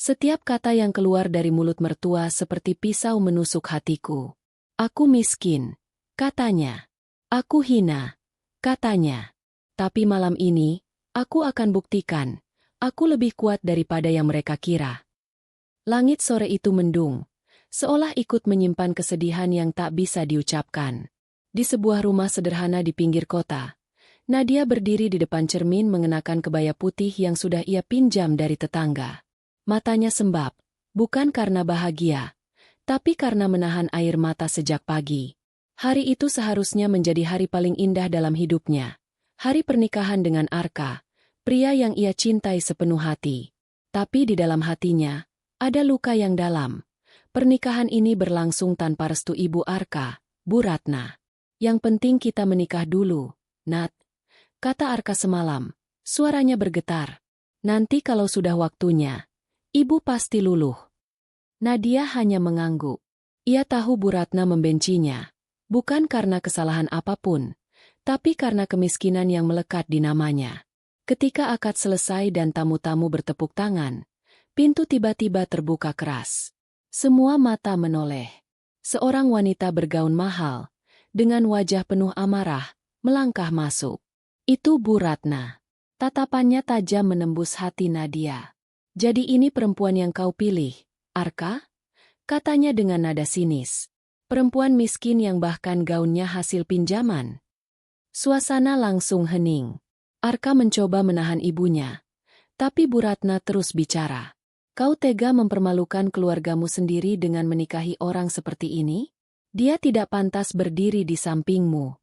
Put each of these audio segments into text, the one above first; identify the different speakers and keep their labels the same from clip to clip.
Speaker 1: Setiap kata yang keluar dari mulut mertua seperti pisau menusuk hatiku. Aku miskin, katanya. Aku hina, katanya. Tapi malam ini, aku akan buktikan, aku lebih kuat daripada yang mereka kira. Langit sore itu mendung, seolah ikut menyimpan kesedihan yang tak bisa diucapkan. Di sebuah rumah sederhana di pinggir kota, Nadia berdiri di depan cermin mengenakan kebaya putih yang sudah ia pinjam dari tetangga. Matanya sembab, bukan karena bahagia, tapi karena menahan air mata sejak pagi. Hari itu seharusnya menjadi hari paling indah dalam hidupnya. Hari pernikahan dengan Arka, pria yang ia cintai sepenuh hati. Tapi di dalam hatinya, ada luka yang dalam. Pernikahan ini berlangsung tanpa restu ibu Arka, Bu Ratna. Yang penting kita menikah dulu, Nat, kata Arka semalam. Suaranya bergetar. Nanti kalau sudah waktunya, ibu pasti luluh. Nadia hanya mengangguk. Ia tahu Bu Ratna membencinya, bukan karena kesalahan apapun, tapi karena kemiskinan yang melekat di namanya. Ketika akad selesai dan tamu-tamu bertepuk tangan, pintu tiba-tiba terbuka keras. Semua mata menoleh. Seorang wanita bergaun mahal, dengan wajah penuh amarah, melangkah masuk. Itu Bu Ratna. Tatapannya tajam menembus hati Nadia. Jadi ini perempuan yang kau pilih, Arka? Katanya dengan nada sinis. Perempuan miskin yang bahkan gaunnya hasil pinjaman. Suasana langsung hening. Arka mencoba menahan ibunya. Tapi Bu Ratna terus bicara. Kau tega mempermalukan keluargamu sendiri dengan menikahi orang seperti ini? Dia tidak pantas berdiri di sampingmu.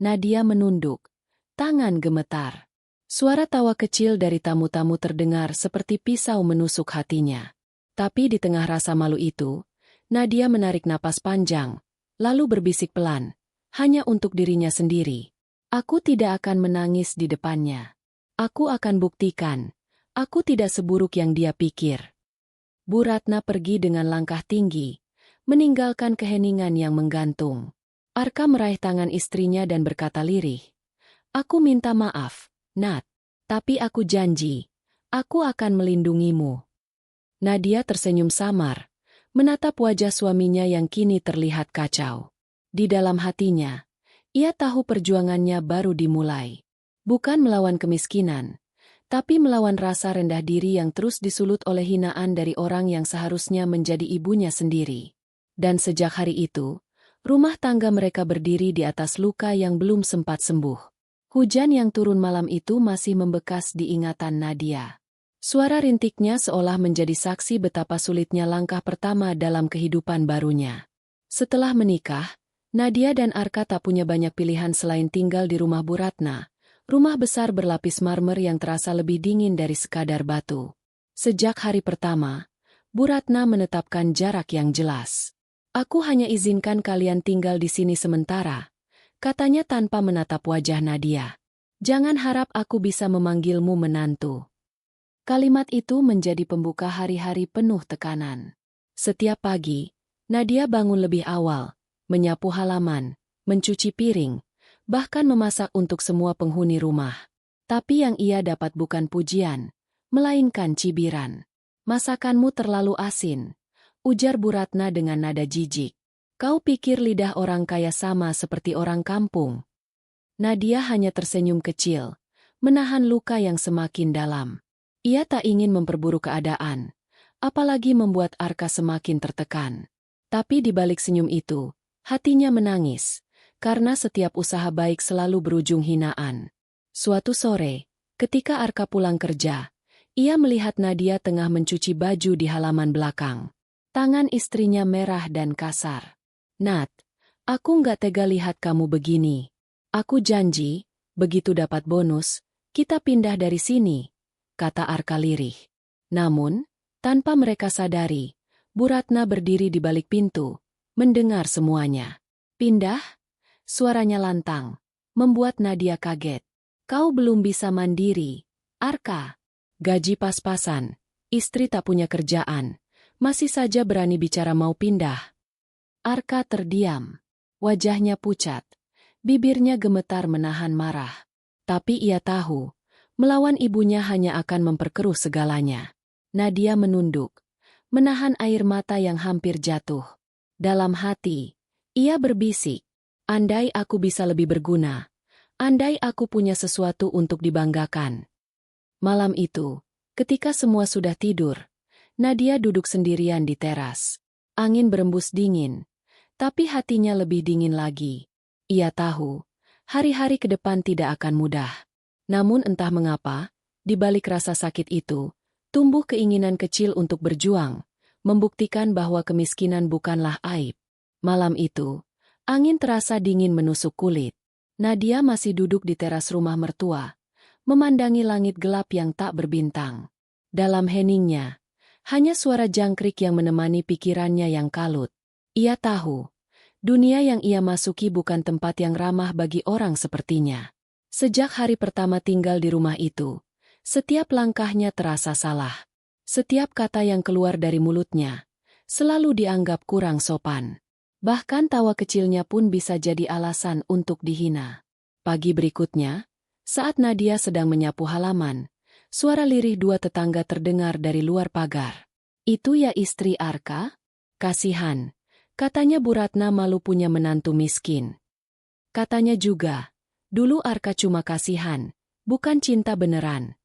Speaker 1: Nadia menunduk. Tangan gemetar. Suara tawa kecil dari tamu-tamu terdengar seperti pisau menusuk hatinya. Tapi di tengah rasa malu itu, Nadia menarik napas panjang, lalu berbisik pelan, hanya untuk dirinya sendiri. Aku tidak akan menangis di depannya. Aku akan buktikan, aku tidak seburuk yang dia pikir. Bu Ratna pergi dengan langkah tinggi, meninggalkan keheningan yang menggantung. Arka meraih tangan istrinya dan berkata lirih, aku minta maaf, Nat, tapi aku janji, aku akan melindungimu. Nadia tersenyum samar, menatap wajah suaminya yang kini terlihat kacau. Di dalam hatinya, ia tahu perjuangannya baru dimulai. Bukan melawan kemiskinan, tapi melawan rasa rendah diri yang terus disulut oleh hinaan dari orang yang seharusnya menjadi ibunya sendiri. Dan sejak hari itu, rumah tangga mereka berdiri di atas luka yang belum sempat sembuh. Hujan yang turun malam itu masih membekas di ingatan Nadia. Suara rintiknya seolah menjadi saksi betapa sulitnya langkah pertama dalam kehidupan barunya. Setelah menikah, Nadia dan Arka tak punya banyak pilihan selain tinggal di rumah Bu Ratna, rumah besar berlapis marmer yang terasa lebih dingin dari sekadar batu. Sejak hari pertama, Bu Ratna menetapkan jarak yang jelas. Aku hanya izinkan kalian tinggal di sini sementara, katanya tanpa menatap wajah Nadia. Jangan harap aku bisa memanggilmu menantu. Kalimat itu menjadi pembuka hari-hari penuh tekanan. Setiap pagi, Nadia bangun lebih awal, menyapu halaman, mencuci piring, bahkan memasak untuk semua penghuni rumah. Tapi yang ia dapat bukan pujian, melainkan cibiran. Masakanmu terlalu asin, ujar Bu Ratna dengan nada jijik. Kau pikir lidah orang kaya sama seperti orang kampung? Nadia hanya tersenyum kecil, menahan luka yang semakin dalam. Ia tak ingin memperburuk keadaan, apalagi membuat Arka semakin tertekan. Tapi di balik senyum itu, hatinya menangis, karena setiap usaha baik selalu berujung hinaan. Suatu sore, ketika Arka pulang kerja, ia melihat Nadia tengah mencuci baju di halaman belakang. Tangan istrinya merah dan kasar. Nat, aku nggak tega lihat kamu begini. Aku janji, begitu dapat bonus, kita pindah dari sini, kata Arka lirih. Namun, tanpa mereka sadari, Bu Ratna berdiri di balik pintu, mendengar semuanya. Pindah? Suaranya lantang, membuat Nadia kaget. Kau belum bisa mandiri, Arka. Gaji pas-pasan, istri tak punya kerjaan, masih saja berani bicara mau pindah. Arka terdiam. Wajahnya pucat. Bibirnya gemetar menahan marah. Tapi ia tahu, melawan ibunya hanya akan memperkeruh segalanya. Nadia menunduk, menahan air mata yang hampir jatuh. Dalam hati, ia berbisik, andai aku bisa lebih berguna, andai aku punya sesuatu untuk dibanggakan. Malam itu, ketika semua sudah tidur, Nadia duduk sendirian di teras. Angin berembus dingin, tapi hatinya lebih dingin lagi. Ia tahu, hari-hari ke depan tidak akan mudah. Namun entah mengapa, di balik rasa sakit itu, tumbuh keinginan kecil untuk berjuang, membuktikan bahwa kemiskinan bukanlah aib. Malam itu, angin terasa dingin menusuk kulit. Nadia masih duduk di teras rumah mertua, memandangi langit gelap yang tak berbintang. Dalam heningnya, hanya suara jangkrik yang menemani pikirannya yang kalut. Ia tahu, dunia yang ia masuki bukan tempat yang ramah bagi orang sepertinya. Sejak hari pertama tinggal di rumah itu, setiap langkahnya terasa salah. Setiap kata yang keluar dari mulutnya selalu dianggap kurang sopan. Bahkan tawa kecilnya pun bisa jadi alasan untuk dihina. Pagi berikutnya, saat Nadia sedang menyapu halaman, suara lirih dua tetangga terdengar dari luar pagar. "Itu ya istri Arka? Kasihan," katanya Bu Ratna malu punya menantu miskin. Katanya juga, dulu Arka cuma kasihan, bukan cinta beneran.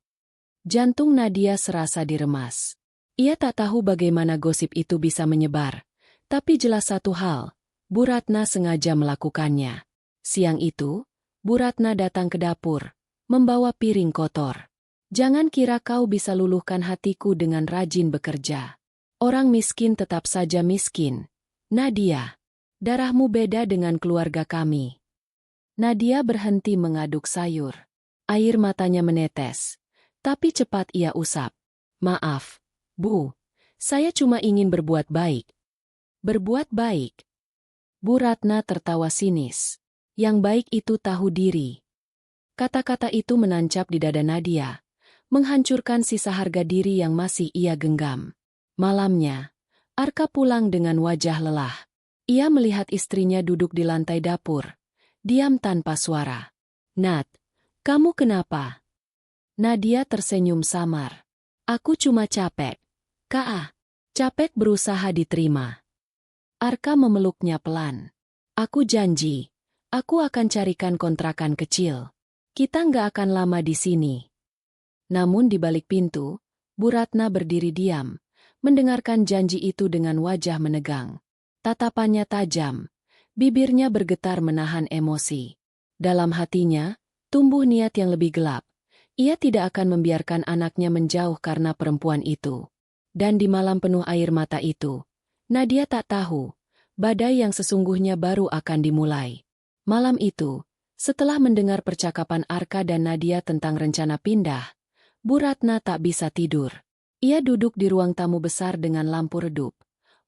Speaker 1: Jantung Nadia serasa diremas. Ia tak tahu bagaimana gosip itu bisa menyebar. Tapi jelas satu hal, Bu Ratna sengaja melakukannya. Siang itu, Bu Ratna datang ke dapur, membawa piring kotor. "Jangan kira kau bisa luluhkan hatiku dengan rajin bekerja. Orang miskin tetap saja miskin. Nadia, darahmu beda dengan keluarga kami." Nadia berhenti mengaduk sayur. Air matanya menetes, tapi cepat ia usap. "Maaf, Bu, saya cuma ingin berbuat baik." "Berbuat baik?" Bu Ratna tertawa sinis. "Yang baik itu tahu diri." Kata-kata itu menancap di dada Nadia, menghancurkan sisa harga diri yang masih ia genggam. Malamnya, Arka pulang dengan wajah lelah. Ia melihat istrinya duduk di lantai dapur, diam tanpa suara. "Nat, kamu kenapa?" Nadia tersenyum samar. "Aku cuma capek." "Kak, capek berusaha diterima." Arka memeluknya pelan. "Aku janji, aku akan carikan kontrakan kecil. Kita nggak akan lama di sini." Namun di balik pintu, Bu Ratna berdiri diam, mendengarkan janji itu dengan wajah menegang. Tatapannya tajam, bibirnya bergetar menahan emosi. Dalam hatinya, tumbuh niat yang lebih gelap. Ia tidak akan membiarkan anaknya menjauh karena perempuan itu. Dan di malam penuh air mata itu, Nadia tak tahu, badai yang sesungguhnya baru akan dimulai. Malam itu, setelah mendengar percakapan Arka dan Nadia tentang rencana pindah, Bu Ratna tak bisa tidur. Ia duduk di ruang tamu besar dengan lampu redup.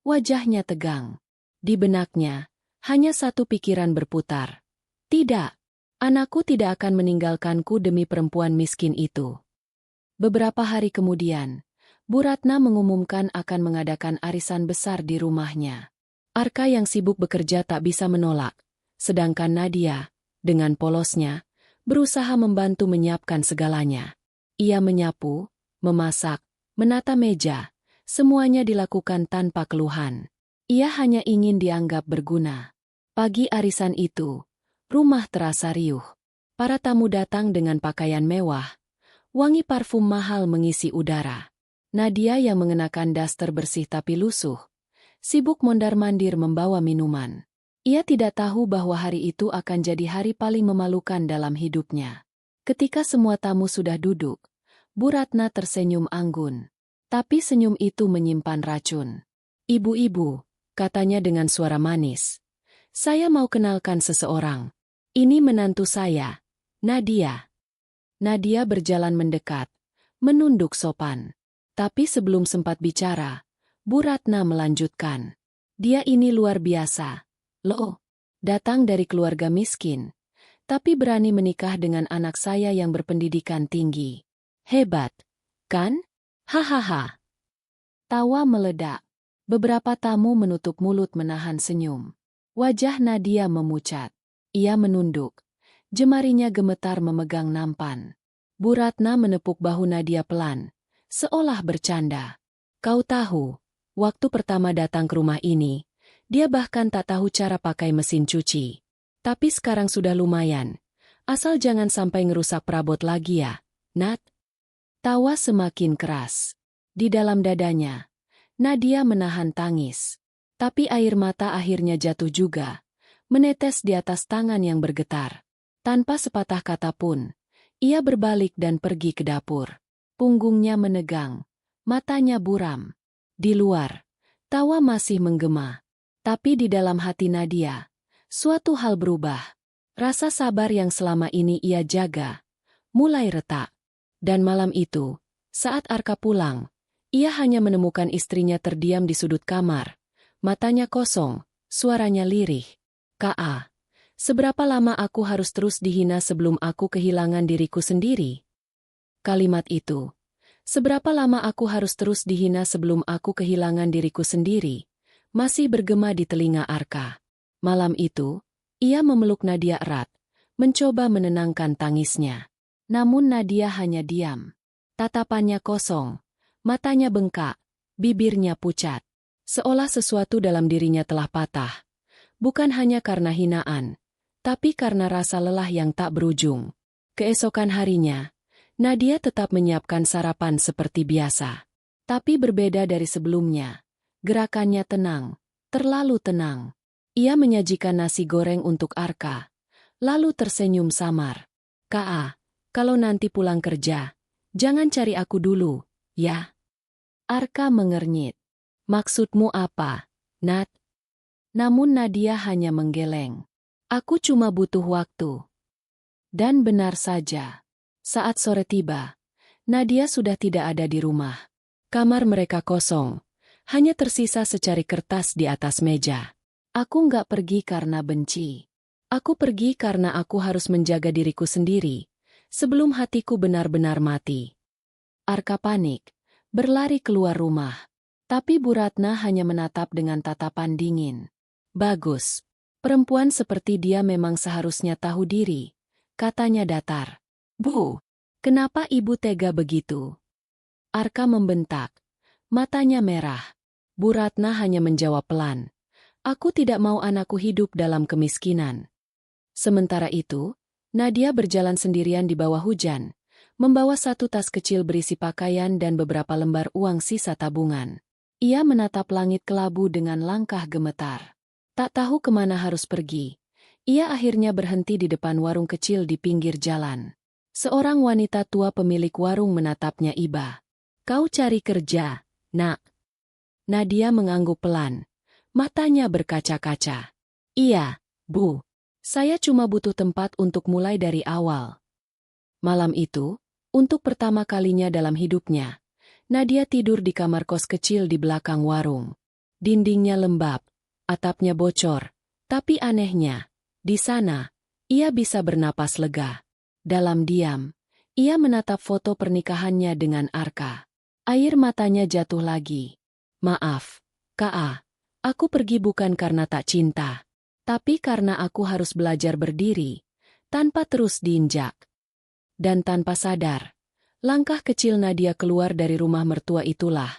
Speaker 1: Wajahnya tegang. Di benaknya, hanya satu pikiran berputar. "Tidak, anakku tidak akan meninggalkanku demi perempuan miskin itu." Beberapa hari kemudian, Bu Ratna mengumumkan akan mengadakan arisan besar di rumahnya. Arka yang sibuk bekerja tak bisa menolak, sedangkan Nadia, dengan polosnya, berusaha membantu menyiapkan segalanya. Ia menyapu, memasak, menata meja, semuanya dilakukan tanpa keluhan. Ia hanya ingin dianggap berguna. Pagi arisan itu, rumah terasa riuh. Para tamu datang dengan pakaian mewah, wangi parfum mahal mengisi udara. Nadia yang mengenakan daster bersih tapi lusuh, sibuk mondar-mandir membawa minuman. Ia tidak tahu bahwa hari itu akan jadi hari paling memalukan dalam hidupnya. Ketika semua tamu sudah duduk, Bu Ratna tersenyum anggun. Tapi senyum itu menyimpan racun. "Ibu-ibu," katanya dengan suara manis, "saya mau kenalkan seseorang. Ini menantu saya, Nadia." Nadia berjalan mendekat, menunduk sopan. Tapi sebelum sempat bicara, Bu Ratna melanjutkan. "Dia ini luar biasa. Loh, datang dari keluarga miskin, tapi berani menikah dengan anak saya yang berpendidikan tinggi. Hebat, kan? Hahaha." Tawa meledak. Beberapa tamu menutup mulut menahan senyum. Wajah Nadia memucat. Ia menunduk. Jemarinya gemetar memegang nampan. Bu Ratna menepuk bahu Nadia pelan, seolah bercanda. Kau tahu, waktu pertama datang ke rumah ini, dia bahkan tak tahu cara pakai mesin cuci. Tapi sekarang sudah lumayan. Asal jangan sampai ngerusak perabot lagi ya, Nat. Tawa semakin keras. Di dalam dadanya, Nadia menahan tangis. Tapi air mata akhirnya jatuh juga, menetes di atas tangan yang bergetar. Tanpa sepatah kata pun, ia berbalik dan pergi ke dapur. Punggungnya menegang, matanya buram. Di luar, tawa masih menggema. Tapi di dalam hati Nadia, suatu hal berubah. Rasa sabar yang selama ini ia jaga, mulai retak. Dan malam itu, saat Arka pulang, ia hanya menemukan istrinya terdiam di sudut kamar. Matanya kosong, suaranya lirih. "Ka, seberapa lama aku harus terus dihina sebelum aku kehilangan diriku sendiri?" Kalimat itu, "Seberapa lama aku harus terus dihina sebelum aku kehilangan diriku sendiri?" masih bergema di telinga Arka. Malam itu, ia memeluk Nadia erat, mencoba menenangkan tangisnya. Namun Nadia hanya diam. Tatapannya kosong, matanya bengkak, bibirnya pucat. Seolah sesuatu dalam dirinya telah patah. Bukan hanya karena hinaan, tapi karena rasa lelah yang tak berujung. Keesokan harinya, Nadia tetap menyiapkan sarapan seperti biasa. Tapi berbeda dari sebelumnya. Gerakannya tenang, terlalu tenang. Ia menyajikan nasi goreng untuk Arka, lalu tersenyum samar. "Ka, kalau nanti pulang kerja, jangan cari aku dulu, ya?" Arka mengernyit. "Maksudmu apa, Nat?" Namun Nadia hanya menggeleng. "Aku cuma butuh waktu." Dan benar saja. Saat sore tiba, Nadia sudah tidak ada di rumah. Kamar mereka kosong, hanya tersisa secari kertas di atas meja. "Aku nggak pergi karena benci. Aku pergi karena aku harus menjaga diriku sendiri, sebelum hatiku benar-benar mati." Arka panik, berlari keluar rumah. Tapi Bu Ratna hanya menatap dengan tatapan dingin. "Bagus. Perempuan seperti dia memang seharusnya tahu diri," katanya datar. "Bu, kenapa ibu tega begitu?" Arka membentak. Matanya merah. Bu Ratna hanya menjawab pelan. "Aku tidak mau anakku hidup dalam kemiskinan." Sementara itu, Nadia berjalan sendirian di bawah hujan, membawa satu tas kecil berisi pakaian dan beberapa lembar uang sisa tabungan. Ia menatap langit kelabu dengan langkah gemetar. Tak tahu kemana harus pergi. Ia akhirnya berhenti di depan warung kecil di pinggir jalan. Seorang wanita tua pemilik warung menatapnya iba. "Kau cari kerja, Nak?" Nadia mengangguk pelan. Matanya berkaca-kaca. "Iya, Bu. Saya cuma butuh tempat untuk mulai dari awal." Malam itu, untuk pertama kalinya dalam hidupnya, Nadia tidur di kamar kos kecil di belakang warung. Dindingnya lembab, atapnya bocor, tapi anehnya, di sana, ia bisa bernapas lega. Dalam diam, ia menatap foto pernikahannya dengan Arka. Air matanya jatuh lagi. "Maaf, Ka, aku pergi bukan karena tak cinta, tapi karena aku harus belajar berdiri, tanpa terus diinjak." Dan tanpa sadar, langkah kecil Nadia keluar dari rumah mertua itulah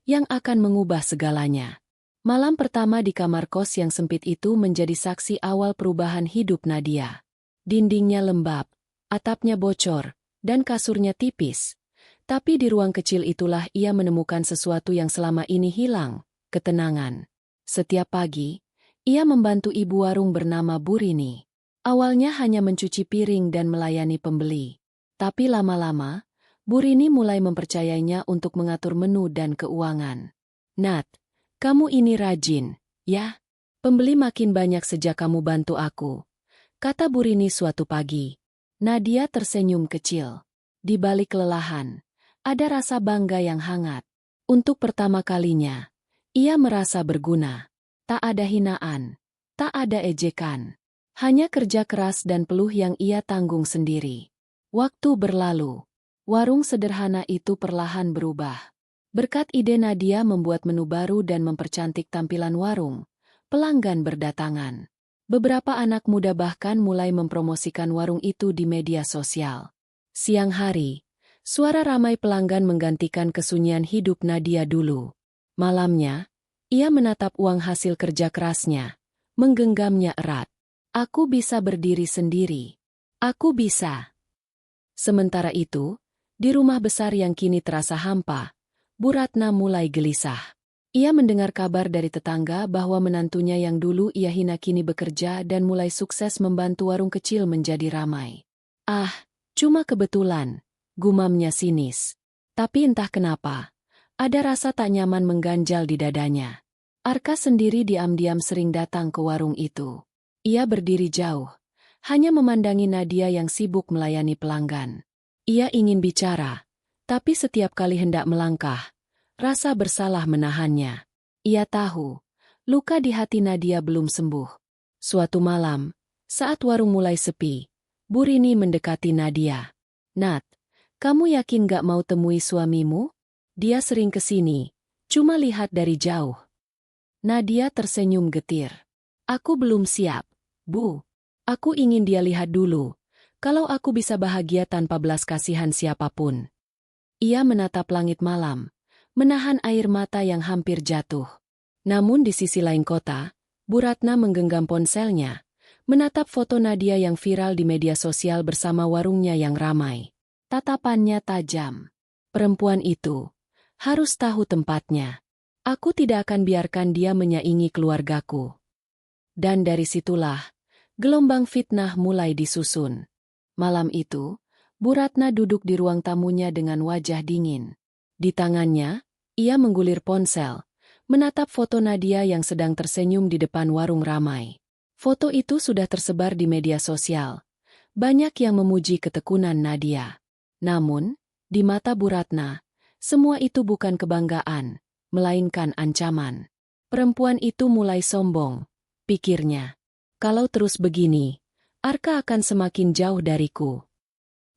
Speaker 1: yang akan mengubah segalanya. Malam pertama di kamar kos yang sempit itu menjadi saksi awal perubahan hidup Nadia. Dindingnya lembab, atapnya bocor, dan kasurnya tipis. Tapi di ruang kecil itulah ia menemukan sesuatu yang selama ini hilang, ketenangan. Setiap pagi, ia membantu ibu warung bernama Bu Rini. Awalnya hanya mencuci piring dan melayani pembeli. Tapi lama-lama, Bu Rini mulai mempercayainya untuk mengatur menu dan keuangan. "Nat, kamu ini rajin, ya? Pembeli makin banyak sejak kamu bantu aku," kata Bu Rini suatu pagi. Nadia tersenyum kecil. Di balik kelelahan, ada rasa bangga yang hangat. Untuk pertama kalinya, ia merasa berguna. Tak ada hinaan, tak ada ejekan. Hanya kerja keras dan peluh yang ia tanggung sendiri. Waktu berlalu. Warung sederhana itu perlahan berubah. Berkat ide Nadia membuat menu baru dan mempercantik tampilan warung, pelanggan berdatangan. Beberapa anak muda bahkan mulai mempromosikan warung itu di media sosial. Siang hari, Suara ramai pelanggan menggantikan kesunyian hidup Nadia dulu. Malamnya, ia menatap uang hasil kerja kerasnya, menggenggamnya erat. Aku bisa berdiri sendiri. Aku bisa. Sementara itu, di rumah besar yang kini terasa hampa, Bu Ratna mulai gelisah. Ia mendengar kabar dari tetangga bahwa menantunya yang dulu ia hina kini bekerja dan mulai sukses membantu warung kecil menjadi ramai. Ah, cuma kebetulan, gumamnya sinis. Tapi entah kenapa, ada rasa tak nyaman mengganjal di dadanya. Arka sendiri diam-diam sering datang ke warung itu. Ia berdiri jauh, hanya memandangi Nadia yang sibuk melayani pelanggan. Ia ingin bicara, tapi setiap kali hendak melangkah, rasa bersalah menahannya. Ia tahu, luka di hati Nadia belum sembuh. Suatu malam, saat warung mulai sepi, Bu Rini mendekati Nadia. "Nat, kamu yakin gak mau temui suamimu? Dia sering kesini, cuma lihat dari jauh." Nadia tersenyum getir. "Aku belum siap, Bu. Aku ingin dia lihat dulu. Kalau aku bisa bahagia tanpa belas kasihan siapapun." Ia menatap langit malam, menahan air mata yang hampir jatuh. Namun di sisi lain kota, Bu Ratna menggenggam ponselnya, menatap foto Nadia yang viral di media sosial bersama warungnya yang ramai. Tatapannya tajam. "Perempuan itu harus tahu tempatnya. Aku tidak akan biarkan dia menyaingi keluargaku." Dan dari situlah, gelombang fitnah mulai disusun. Malam itu, Bu Ratna duduk di ruang tamunya dengan wajah dingin. Di tangannya, ia menggulir ponsel, menatap foto Nadia yang sedang tersenyum di depan warung ramai. Foto itu sudah tersebar di media sosial. Banyak yang memuji ketekunan Nadia. Namun, di mata Bu Ratna, semua itu bukan kebanggaan, melainkan ancaman. Perempuan itu mulai sombong, pikirnya. Kalau terus begini, Arka akan semakin jauh dariku.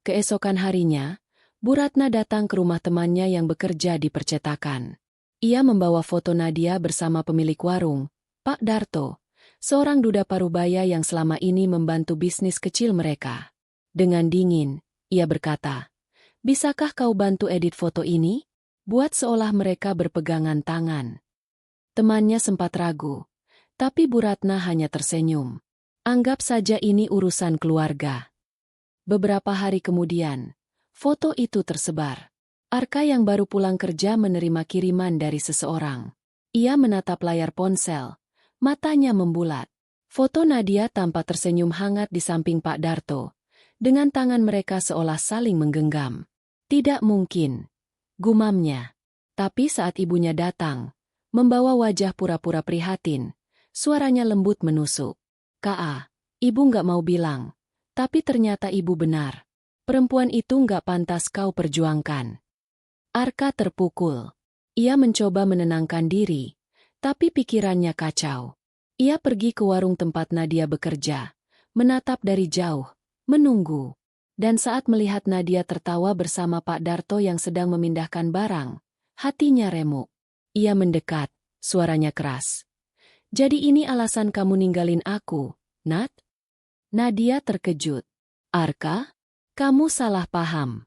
Speaker 1: Keesokan harinya, Bu Ratna datang ke rumah temannya yang bekerja di percetakan. Ia membawa foto Nadia bersama pemilik warung, Pak Darto, seorang duda parubaya yang selama ini membantu bisnis kecil mereka. Dengan dingin, ia berkata, "Bisakah kau bantu edit foto ini?" Buat seolah mereka berpegangan tangan. Temannya sempat ragu, tapi Bu Ratna hanya tersenyum. "Anggap saja ini urusan keluarga." Beberapa hari kemudian, foto itu tersebar. Arka yang baru pulang kerja menerima kiriman dari seseorang. Ia menatap layar ponsel, matanya membulat. Foto Nadia tampak tersenyum hangat di samping Pak Darto, dengan tangan mereka seolah saling menggenggam. "Tidak mungkin," gumamnya. Tapi saat ibunya datang, membawa wajah pura-pura prihatin, suaranya lembut menusuk. "Ka, ibu nggak mau bilang, tapi ternyata ibu benar. Perempuan itu nggak pantas kau perjuangkan." Arka terpukul. Ia mencoba menenangkan diri, tapi pikirannya kacau. Ia pergi ke warung tempat Nadia bekerja, menatap dari jauh, menunggu. Dan saat melihat Nadia tertawa bersama Pak Darto yang sedang memindahkan barang, hatinya remuk. Ia mendekat, suaranya keras. "Jadi ini alasan kamu ninggalin aku, Nat?" Nadia terkejut. "Arka, kamu salah paham.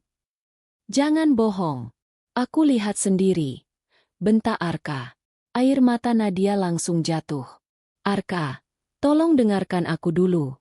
Speaker 1: Jangan bohong. Aku lihat sendiri," bentak Arka. Air mata Nadia langsung jatuh. "Arka, tolong dengarkan aku dulu."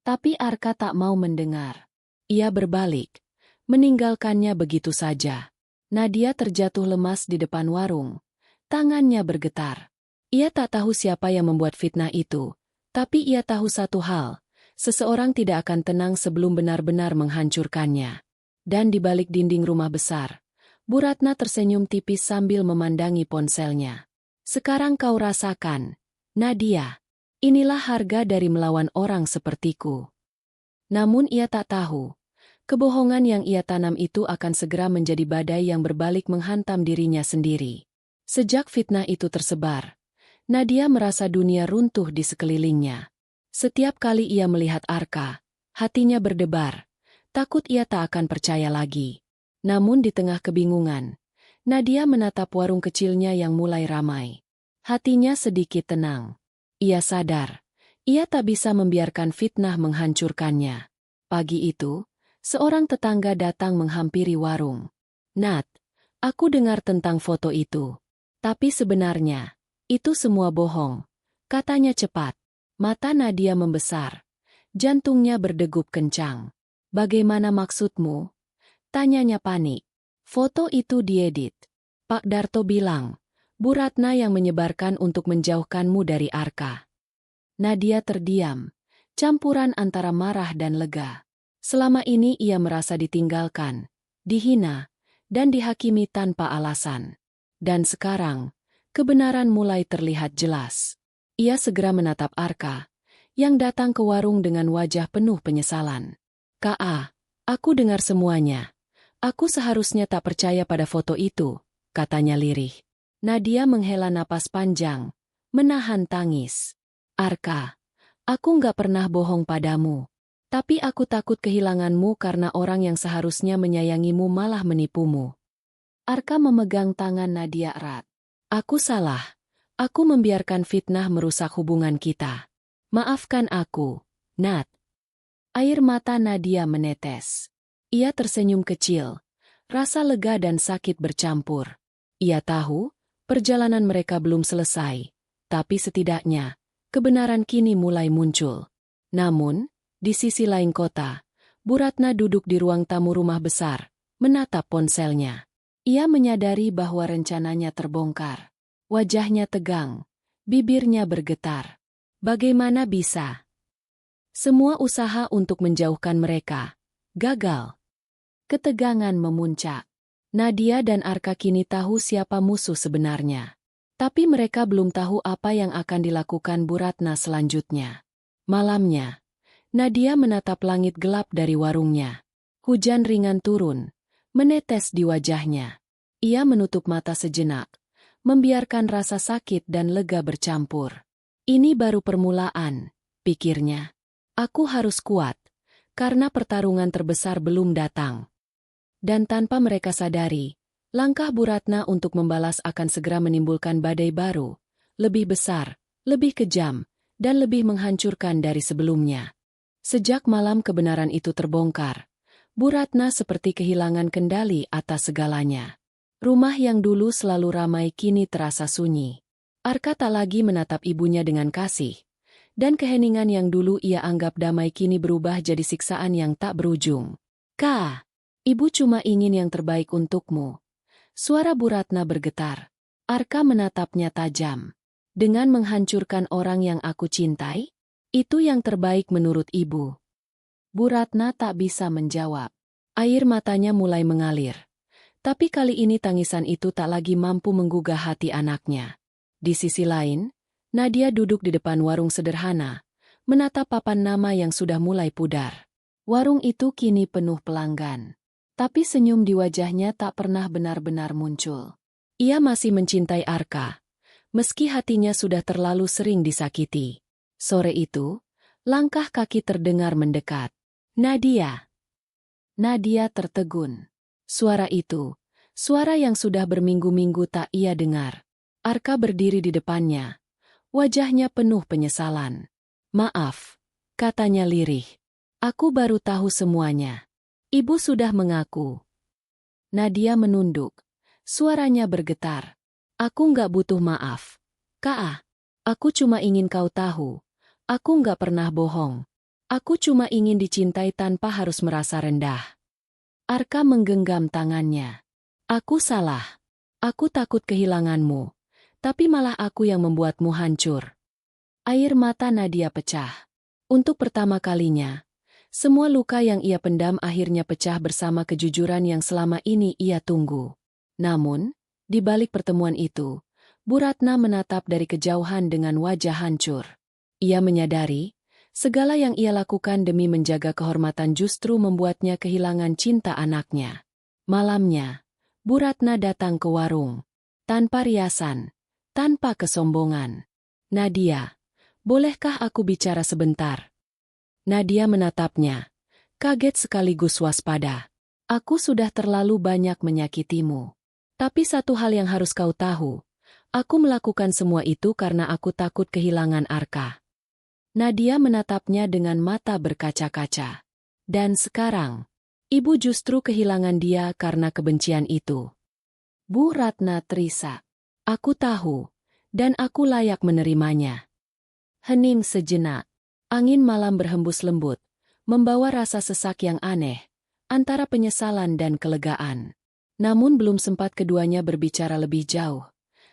Speaker 1: Tapi Arka tak mau mendengar. Ia berbalik, meninggalkannya begitu saja. Nadia terjatuh lemas di depan warung. Tangannya bergetar. Ia tak tahu siapa yang membuat fitnah itu, tapi ia tahu satu hal, seseorang tidak akan tenang sebelum benar-benar menghancurkannya. Dan di balik dinding rumah besar, Bu Ratna tersenyum tipis sambil memandangi ponselnya. "Sekarang kau rasakan, Nadia. Inilah harga dari melawan orang sepertiku." Namun ia tak tahu, kebohongan yang ia tanam itu akan segera menjadi badai yang berbalik menghantam dirinya sendiri. Sejak fitnah itu tersebar, Nadia merasa dunia runtuh di sekelilingnya. Setiap kali ia melihat Arka, hatinya berdebar, takut ia tak akan percaya lagi. Namun di tengah kebingungan, Nadia menatap warung kecilnya yang mulai ramai. Hatinya sedikit tenang. Ia sadar, ia tak bisa membiarkan fitnah menghancurkannya. Pagi itu, Seorang tetangga datang menghampiri warung. "Nat, aku dengar tentang foto itu. Tapi sebenarnya, itu semua bohong," katanya cepat. Mata Nadia membesar. Jantungnya berdegup kencang. "Bagaimana maksudmu?" tanyanya panik. "Foto itu diedit," Pak Darto bilang. "Bu Ratna yang menyebarkan untuk menjauhkanmu dari Arka." Nadia terdiam, campuran antara marah dan lega. Selama ini ia merasa ditinggalkan, dihina, dan dihakimi tanpa alasan. Dan sekarang, kebenaran mulai terlihat jelas. Ia segera menatap Arka, yang datang ke warung dengan wajah penuh penyesalan. "Kak, aku dengar semuanya. Aku seharusnya tak percaya pada foto itu," katanya lirih. Nadia menghela napas panjang, menahan tangis. "Arka, aku nggak pernah bohong padamu. Tapi aku takut kehilanganmu karena orang yang seharusnya menyayangimu malah menipumu." Arka memegang tangan Nadia erat. "Aku salah. Aku membiarkan fitnah merusak hubungan kita. Maafkan aku, Nat." Air mata Nadia menetes. Ia tersenyum kecil. Rasa lega dan sakit bercampur. Ia tahu, perjalanan mereka belum selesai. Tapi setidaknya, kebenaran kini mulai muncul. Namun, di sisi lain kota, Bu Ratna duduk di ruang tamu rumah besar, menatap ponselnya. Ia menyadari bahwa rencananya terbongkar. Wajahnya tegang, bibirnya bergetar. Bagaimana bisa? Semua usaha untuk menjauhkan mereka gagal. Ketegangan memuncak. Nadia dan Arka kini tahu siapa musuh sebenarnya. Tapi mereka belum tahu apa yang akan dilakukan Bu Ratna selanjutnya. Malamnya, Nadia menatap langit gelap dari warungnya. Hujan ringan turun, menetes di wajahnya. Ia menutup mata sejenak, membiarkan rasa sakit dan lega bercampur. "Ini baru permulaan," pikirnya. "Aku harus kuat, karena pertarungan terbesar belum datang." Dan tanpa mereka sadari, langkah Bu Ratna untuk membalas akan segera menimbulkan badai baru, lebih besar, lebih kejam, dan lebih menghancurkan dari sebelumnya. Sejak malam kebenaran itu terbongkar, Bu Ratna seperti kehilangan kendali atas segalanya. Rumah yang dulu selalu ramai kini terasa sunyi. Arka tak lagi menatap ibunya dengan kasih, dan keheningan yang dulu ia anggap damai kini berubah jadi siksaan yang tak berujung. "Kak, ibu cuma ingin yang terbaik untukmu." Suara Bu Ratna bergetar. Arka menatapnya tajam. "Dengan menghancurkan orang yang aku cintai? Itu yang terbaik menurut ibu?" Bu Ratna tak bisa menjawab. Air matanya mulai mengalir. Tapi kali ini tangisan itu tak lagi mampu menggugah hati anaknya. Di sisi lain, Nadia duduk di depan warung sederhana, menatap papan nama yang sudah mulai pudar. Warung itu kini penuh pelanggan. Tapi senyum di wajahnya tak pernah benar-benar muncul. Ia masih mencintai Arka, meski hatinya sudah terlalu sering disakiti. Sore itu, langkah kaki terdengar mendekat. "Nadia." Nadia tertegun. Suara itu, suara yang sudah berminggu-minggu tak ia dengar. Arka berdiri di depannya. Wajahnya penuh penyesalan. "Maaf," katanya lirih. "Aku baru tahu semuanya. Ibu sudah mengaku." Nadia menunduk. Suaranya bergetar. "Aku nggak butuh maaf. Kak, aku cuma ingin kau tahu. Aku nggak pernah bohong. Aku cuma ingin dicintai tanpa harus merasa rendah." Arka menggenggam tangannya. "Aku salah. Aku takut kehilanganmu. Tapi malah aku yang membuatmu hancur." Air mata Nadia pecah. Untuk pertama kalinya, semua luka yang ia pendam akhirnya pecah bersama kejujuran yang selama ini ia tunggu. Namun, di balik pertemuan itu, Bu Ratna menatap dari kejauhan dengan wajah hancur. Ia menyadari, segala yang ia lakukan demi menjaga kehormatan justru membuatnya kehilangan cinta anaknya. Malamnya, Bu Ratna datang ke warung. Tanpa riasan, tanpa kesombongan. "Nadia, bolehkah aku bicara sebentar?" Nadia menatapnya, kaget sekaligus waspada. "Aku sudah terlalu banyak menyakitimu. Tapi satu hal yang harus kau tahu, aku melakukan semua itu karena aku takut kehilangan Arka." Nadia menatapnya dengan mata berkaca-kaca. "Dan sekarang, Ibu justru kehilangan dia karena kebencian itu. Bu Ratna terisak. Aku tahu, dan aku layak menerimanya. Hening sejenak. Angin malam berhembus lembut, membawa rasa sesak yang aneh, antara penyesalan dan kelegaan. Namun belum sempat keduanya berbicara lebih jauh.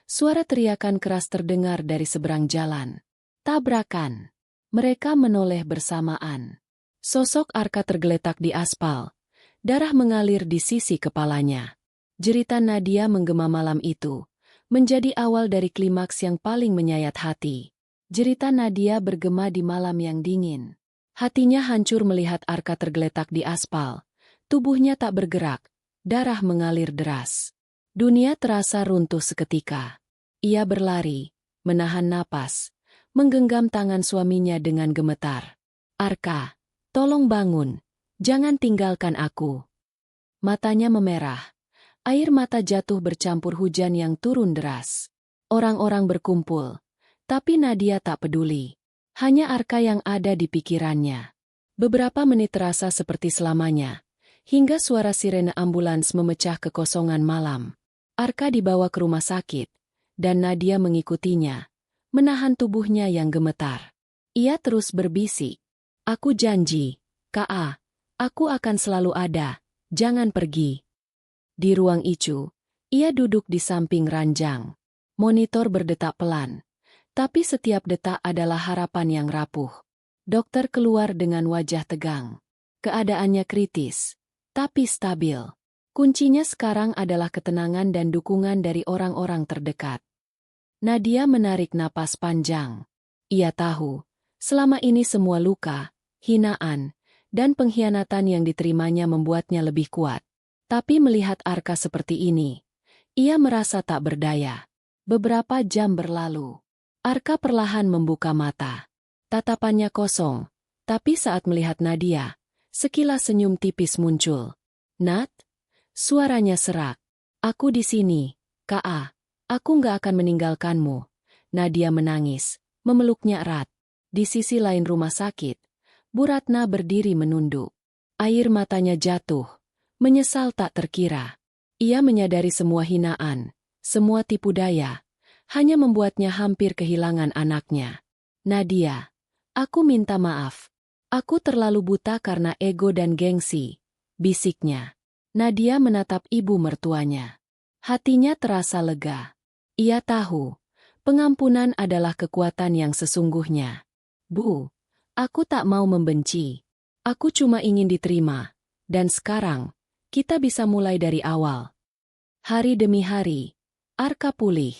Speaker 1: Suara teriakan keras terdengar dari seberang jalan. Tabrakan. Mereka menoleh bersamaan. Sosok Arka tergeletak di aspal. Darah mengalir di sisi kepalanya. Jeritan Nadia menggema malam itu, menjadi awal dari klimaks yang paling menyayat hati. Jeritan Nadia bergema di malam yang dingin. Hatinya hancur melihat Arka tergeletak di aspal. Tubuhnya tak bergerak, darah mengalir deras. Dunia terasa runtuh seketika. Ia berlari, menahan napas, menggenggam tangan suaminya dengan gemetar. Arka, tolong bangun, jangan tinggalkan aku. Matanya memerah. Air mata jatuh bercampur hujan yang turun deras. Orang-orang berkumpul, tapi Nadia tak peduli. Hanya Arka yang ada di pikirannya. Beberapa menit terasa seperti selamanya, hingga suara sirene ambulans memecah kekosongan malam. Arka dibawa ke rumah sakit, dan Nadia mengikutinya, menahan tubuhnya yang gemetar. Ia terus berbisik, "Aku janji, Ka, aku akan selalu ada, jangan pergi." Di ruang ICU, ia duduk di samping ranjang. Monitor berdetak pelan, tapi setiap detak adalah harapan yang rapuh. Dokter keluar dengan wajah tegang. Keadaannya kritis, tapi stabil. Kuncinya sekarang adalah ketenangan dan dukungan dari orang-orang terdekat. Nadia menarik napas panjang. Ia tahu, selama ini semua luka, hinaan, dan pengkhianatan yang diterimanya membuatnya lebih kuat. Tapi melihat Arka seperti ini, ia merasa tak berdaya. Beberapa jam berlalu. Arka perlahan membuka mata. Tatapannya kosong, tapi saat melihat Nadia, sekilas senyum tipis muncul. "Nat?" Suaranya serak. "Aku di sini, Ka. Aku nggak akan meninggalkanmu." Nadia menangis, memeluknya erat. Di sisi lain rumah sakit, Bu Ratna berdiri menunduk. Air matanya jatuh. Menyesal tak terkira. Ia menyadari semua hinaan, semua tipu daya, hanya membuatnya hampir kehilangan anaknya. "Nadia, aku minta maaf. Aku terlalu buta karena ego dan gengsi," bisiknya. Nadia menatap ibu mertuanya. Hatinya terasa lega. Ia tahu, pengampunan adalah kekuatan yang sesungguhnya. "Bu, aku tak mau membenci. Aku cuma ingin diterima. Dan sekarang, kita bisa mulai dari awal." Hari demi hari, Arka pulih.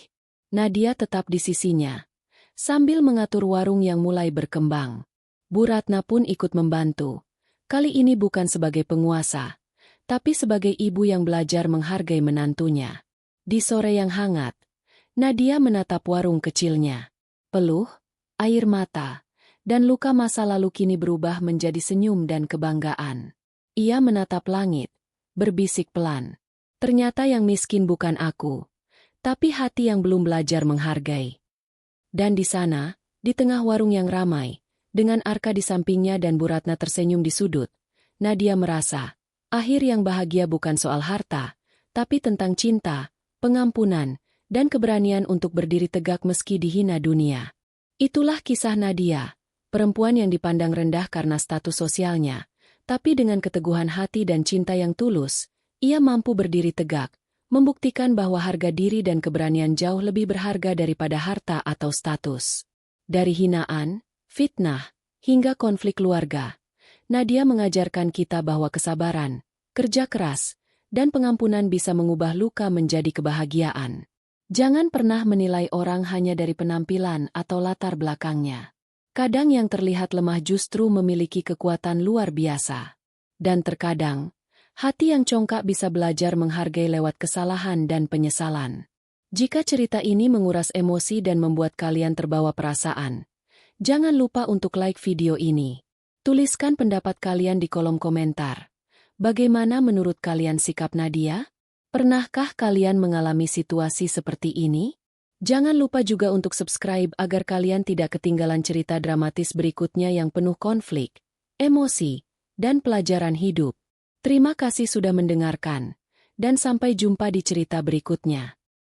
Speaker 1: Nadia tetap di sisinya, sambil mengatur warung yang mulai berkembang. Bu Ratna pun ikut membantu. Kali ini bukan sebagai penguasa, tapi sebagai ibu yang belajar menghargai menantunya. Di sore yang hangat, Nadia menatap warung kecilnya. Peluh, air mata, dan luka masa lalu kini berubah menjadi senyum dan kebanggaan. Ia menatap langit, berbisik pelan. "Ternyata yang miskin bukan aku, tapi hati yang belum belajar menghargai." Dan di sana, di tengah warung yang ramai, dengan Arka di sampingnya dan Bu Ratna tersenyum di sudut, Nadia merasa, akhir yang bahagia bukan soal harta, tapi tentang cinta, pengampunan, dan keberanian untuk berdiri tegak meski dihina dunia. Itulah kisah Nadia, perempuan yang dipandang rendah karena status sosialnya, tapi dengan keteguhan hati dan cinta yang tulus, ia mampu berdiri tegak, membuktikan bahwa harga diri dan keberanian jauh lebih berharga daripada harta atau status. Dari hinaan, fitnah, hingga konflik keluarga, Nadia mengajarkan kita bahwa kesabaran, kerja keras, dan pengampunan bisa mengubah luka menjadi kebahagiaan. Jangan pernah menilai orang hanya dari penampilan atau latar belakangnya. Kadang yang terlihat lemah justru memiliki kekuatan luar biasa. Dan terkadang, hati yang congkak bisa belajar menghargai lewat kesalahan dan penyesalan. Jika cerita ini menguras emosi dan membuat kalian terbawa perasaan, jangan lupa untuk like video ini. Tuliskan pendapat kalian di kolom komentar. Bagaimana menurut kalian sikap Nadia? Pernahkah kalian mengalami situasi seperti ini? Jangan lupa juga untuk subscribe agar kalian tidak ketinggalan cerita dramatis berikutnya yang penuh konflik, emosi, dan pelajaran hidup. Terima kasih sudah mendengarkan, dan sampai jumpa di cerita berikutnya.